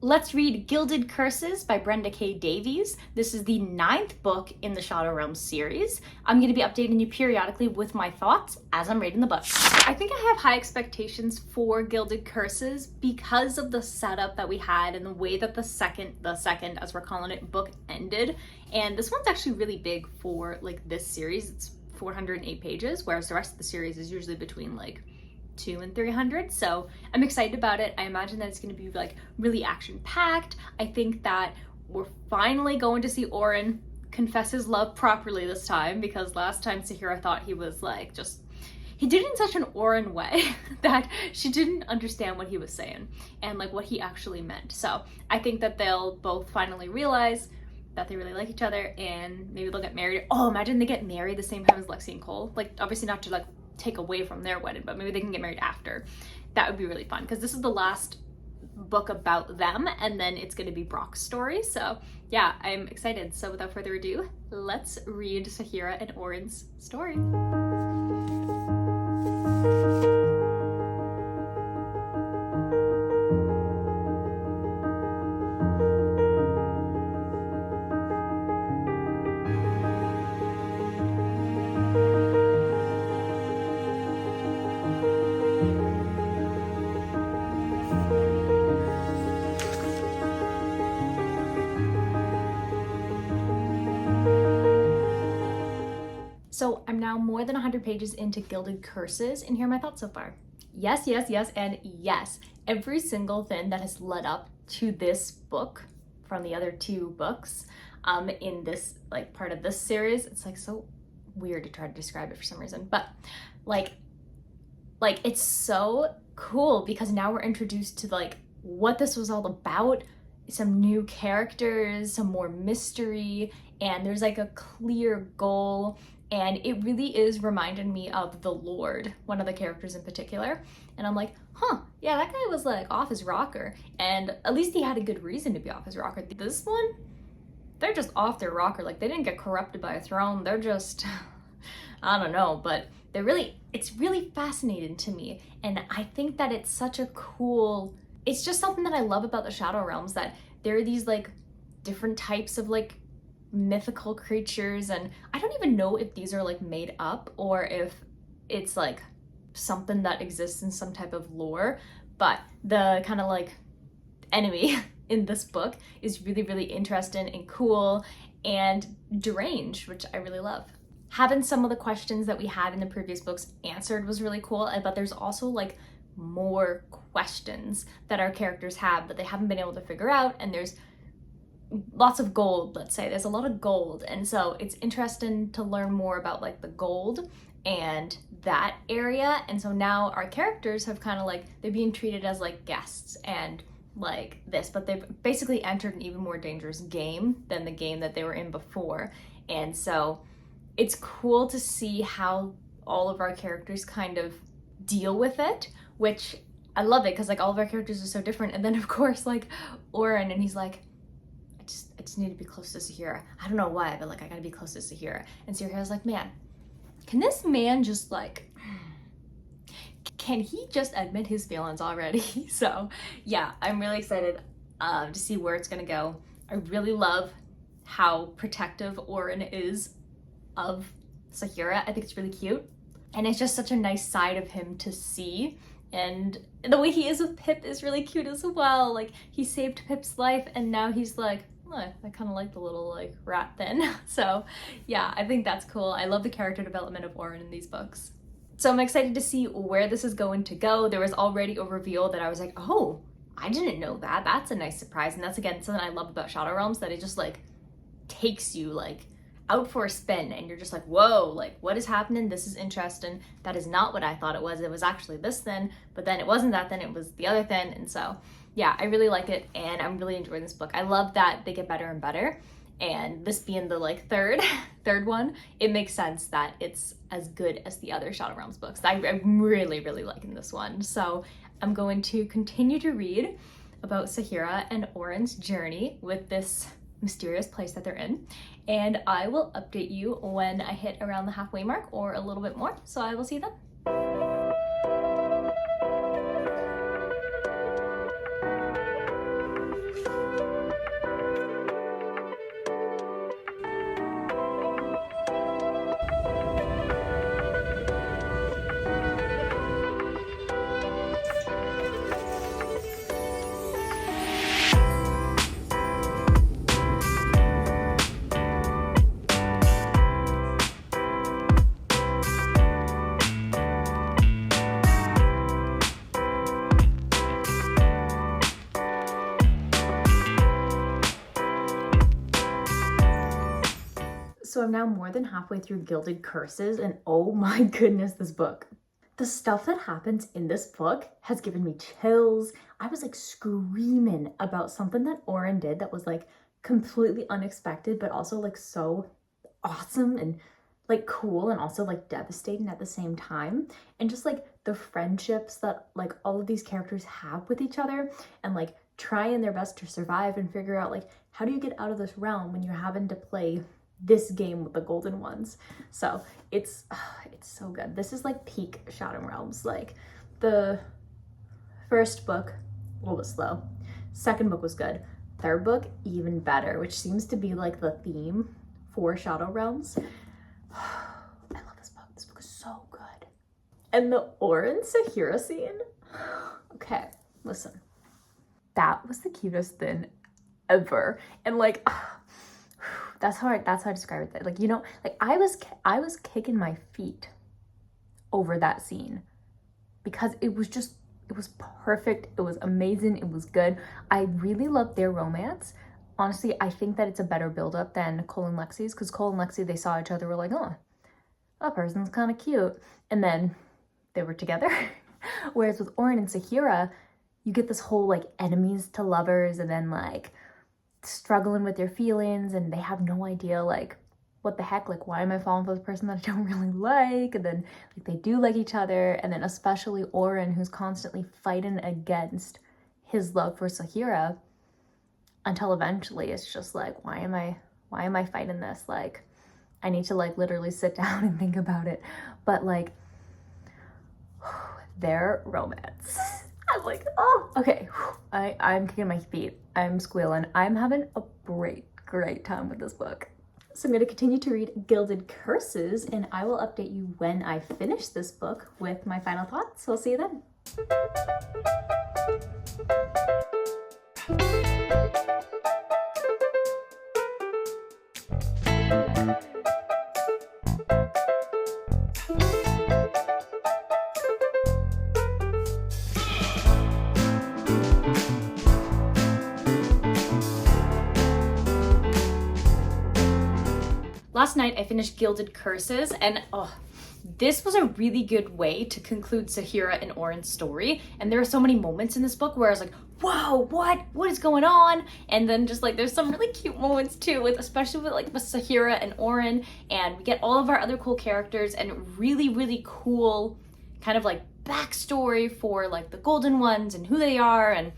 Let's read Gilded Curses by Brenda K. Davies. This is the 9th book in the Shadow Realms series. I'm going to be updating you periodically with my thoughts as I'm reading the book. I think I have high expectations for Gilded Curses because of the setup that we had and the way that the second, as we're calling it, book ended. And this one's actually really big for like this series. It's 408 pages, whereas the rest of the series is usually between like 200 and 300. So I'm excited about it. I imagine that it's going to be like really action-packed. I think that we're finally going to see Orin confess his love properly this time, because last time Sahira thought he was like he did it in such an Orin way that she didn't understand what he was saying and like what he actually meant. So I think that they'll both finally realize that they really like each other, and maybe they'll get married. Oh, imagine they get married the same time as Lexi and Cole. Like, obviously not to like take away from their wedding, but maybe they can get married after. That would be really fun, because this is the last book about them, and then it's going to be Brock's story. So yeah, I'm excited. So without further ado, let's read Sahira and Orin's story. So I'm now more than 100 pages into Gilded Curses, and here are my thoughts so far. Yes, yes, yes, and yes. Every single thing that has led up to this book from the other 2 books in this like part of this series, it's like so weird to try to describe it for some reason, but like it's so cool because now we're introduced to like what this was all about, some new characters, some more mystery, and there's like a clear goal. And it really is reminding me of the Lord, one of the characters in particular. And I'm like, huh, yeah, that guy was like off his rocker. And at least he had a good reason to be off his rocker. This one, they're just off their rocker. Like, they didn't get corrupted by a throne. They're just, I don't know, but it's really fascinating to me. And I think that it's such a cool, it's just something that I love about the Shadow Realms, that there are these like different types of like mythical creatures, and I don't even know if these are like made up or if it's like something that exists in some type of lore, but the kind of like enemy in this book is really, really interesting and cool and deranged, which I really love. Having some of the questions that we had in the previous books answered was really cool, but there's also like more questions that our characters have that they haven't been able to figure out, and there's lots of gold, let's say. There's a lot of gold, and so it's interesting to learn more about like the gold and that area. And so now our characters have kind of like, they're being treated as like guests and like this, but they've basically entered an even more dangerous game than the game that they were in before. And so it's cool to see how all of our characters kind of deal with it, which I love it, because like all of our characters are so different. And then of course like Orin, and he's like, I just need to be close to Sahira. I don't know why, but like I gotta be close to Sahira. And Sahira's like, man, can this man just like, can he just admit his feelings already? So yeah, I'm really excited to see where it's gonna go. I really love how protective Orin is of Sahira. I think it's really cute. And it's just such a nice side of him to see. And the way he is with Pip is really cute as well. Like, he saved Pip's life, and now he's like, oh, I kind of like the little like rat then. So yeah, I think that's cool. I love the character development of Orin in these books. So I'm excited to see where this is going to go. There was already a reveal that I was like, oh, I didn't know that. That's a nice surprise. And that's again something I love about Shadow Realms, that it just like takes you like out for a spin, and you're just like, whoa, like what is happening? This is interesting. That is not what I thought it was. It was actually this then, but then it wasn't that then, it was the other thing. And so yeah, I really like it, and I'm really enjoying this book. I love that they get better and better, and this being the like third one, it makes sense that it's as good as the other Shadow Realms books. I'm really, really liking this one. So I'm going to continue to read about Sahira and Orin's journey with this mysterious place that they're in, and I will update you when I hit around the halfway mark or a little bit more. So I will see you then. So I'm now more than halfway through Gilded Curses, and oh my goodness, this book. The stuff that happens in this book has given me chills. I was like screaming about something that Orin did that was like completely unexpected, but also like so awesome and like cool and also like devastating at the same time. And just like the friendships that like all of these characters have with each other, and like trying their best to survive and figure out like how do you get out of this realm when you're having to play this game with the golden ones. So it's so good. This is like peak Shadow Realms. Like the first book a little bit slow, second book was good, third book even better, which seems to be like the theme for Shadow Realms. I love this book. This book is so good. And the Orin and Sahira scene, okay, listen, that was the cutest thing ever. And like that's how I describe it. Like, you know, like I was kicking my feet over that scene because it was perfect. It was amazing. It was good. I really loved their romance. Honestly, I think that it's a better build-up than Cole and Lexi's, because Cole and Lexi, they saw each other, were like, oh, that person's kind of cute. And then they were together. Whereas with Orin and Sahira, you get this whole like enemies to lovers, and then like struggling with their feelings, and they have no idea like what the heck, like why am I falling for this person that I don't really like? And then like they do like each other, and then especially Orin, who's constantly fighting against his love for Sahira, until eventually it's just like, why am I fighting this? Like I need to like literally sit down and think about it. But like their romance, I'm like, oh, okay. I'm kicking my feet. I'm squealing. I'm having a great time with this book. So I'm going to continue to read Gilded Curses, and I will update you when I finish this book with my final thoughts. So I'll see you then. Last night I finished Gilded Curses, and this was a really good way to conclude Sahira and Orin's story. And there are so many moments in this book where I was like, whoa, what is going on? And then just like there's some really cute moments too, with especially with Sahira and Orin, and we get all of our other cool characters and really cool kind of like backstory for like the golden ones and who they are, and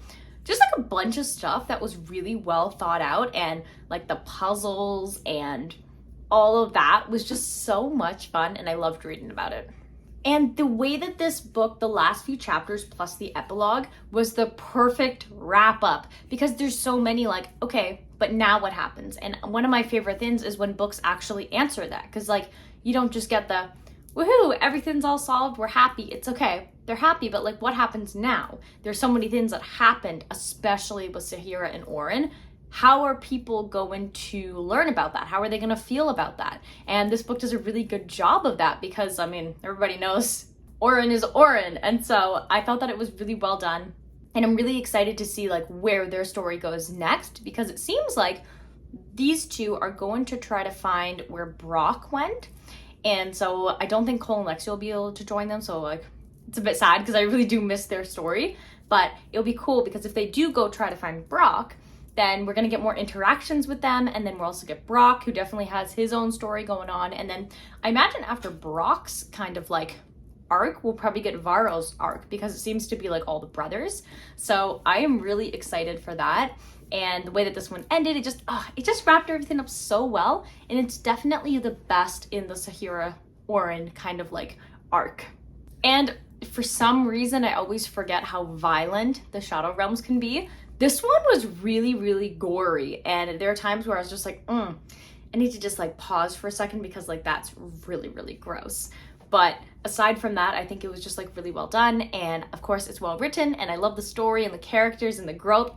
just like a bunch of stuff that was really well thought out, and like the puzzles and all of that was just so much fun, and I loved reading about it. And the way that this book, the last few chapters plus the epilogue, was the perfect wrap up, because there's so many like, okay, but now what happens? And one of my favorite things is when books actually answer that, because like you don't just get the woohoo, everything's all solved, we're happy, it's okay. They're happy, but like what happens now? There's so many things that happened, especially with Sahira and Orin. How are people going to learn about that? How are they going to feel about that? And this book does a really good job of that, because I mean, everybody knows Orin is Orin. And so I thought that it was really well done. And I'm really excited to see like where their story goes next, because it seems like these two are going to try to find where Brock went. And so I don't think Cole and Lexi will be able to join them. So like, it's a bit sad because I really do miss their story, but it'll be cool because if they do go try to find Brock, then we're going to get more interactions with them. And then we'll also get Brock, who definitely has his own story going on. And then I imagine after Brock's kind of like arc, we'll probably get Varro's arc, because it seems to be like all the brothers. So I am really excited for that. And the way that this one ended, it just wrapped everything up so well. And it's definitely the best in the Sahira Orin kind of like arc. And for some reason, I always forget how violent the Shadow Realms can be. This one was really gory, and there are times where I was just like, I need to just like pause for a second, because like that's really gross. But aside from that, I think it was just like really well done, and of course it's well written, and I love the story and the characters and the growth.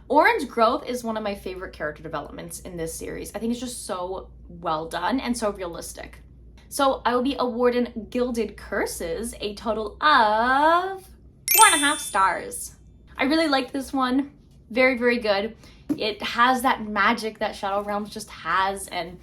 Orin's growth is one of my favorite character developments in this series. I think it's just so well done and so realistic. So I will be awarding Gilded Curses a total of 4.5 stars. I really liked this one. Very good. It has that magic that Shadow Realms just has, and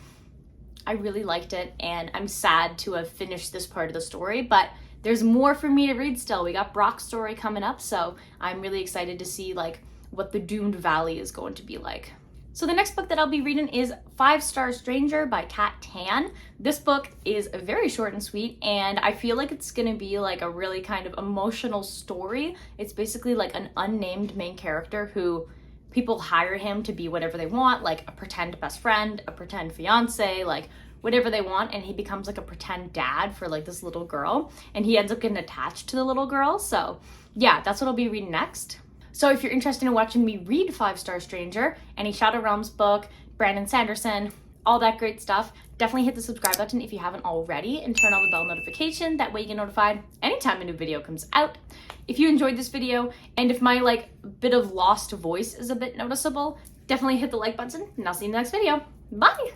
I really liked it, and I'm sad to have finished this part of the story, but there's more for me to read still. We got Brock's story coming up, so I'm really excited to see like what the Doomed Valley is going to be like. So the next book that I'll be reading is 5-Star Stranger by Kat Tan. This book is very short and sweet, and I feel like it's gonna be like a really kind of emotional story. It's basically like an unnamed main character who people hire him to be whatever they want, like a pretend best friend, a pretend fiance, like whatever they want, and he becomes like a pretend dad for like this little girl, and he ends up getting attached to the little girl. So yeah, that's what I'll be reading next. So if you're interested in watching me read 5-Star Stranger, any Shadow Realms book, Brandon Sanderson, all that great stuff, definitely hit the subscribe button if you haven't already, and turn on the bell notification. That way you get notified anytime a new video comes out. If you enjoyed this video, and if my like bit of lost voice is a bit noticeable, definitely hit the like button, and I'll see you in the next video. Bye!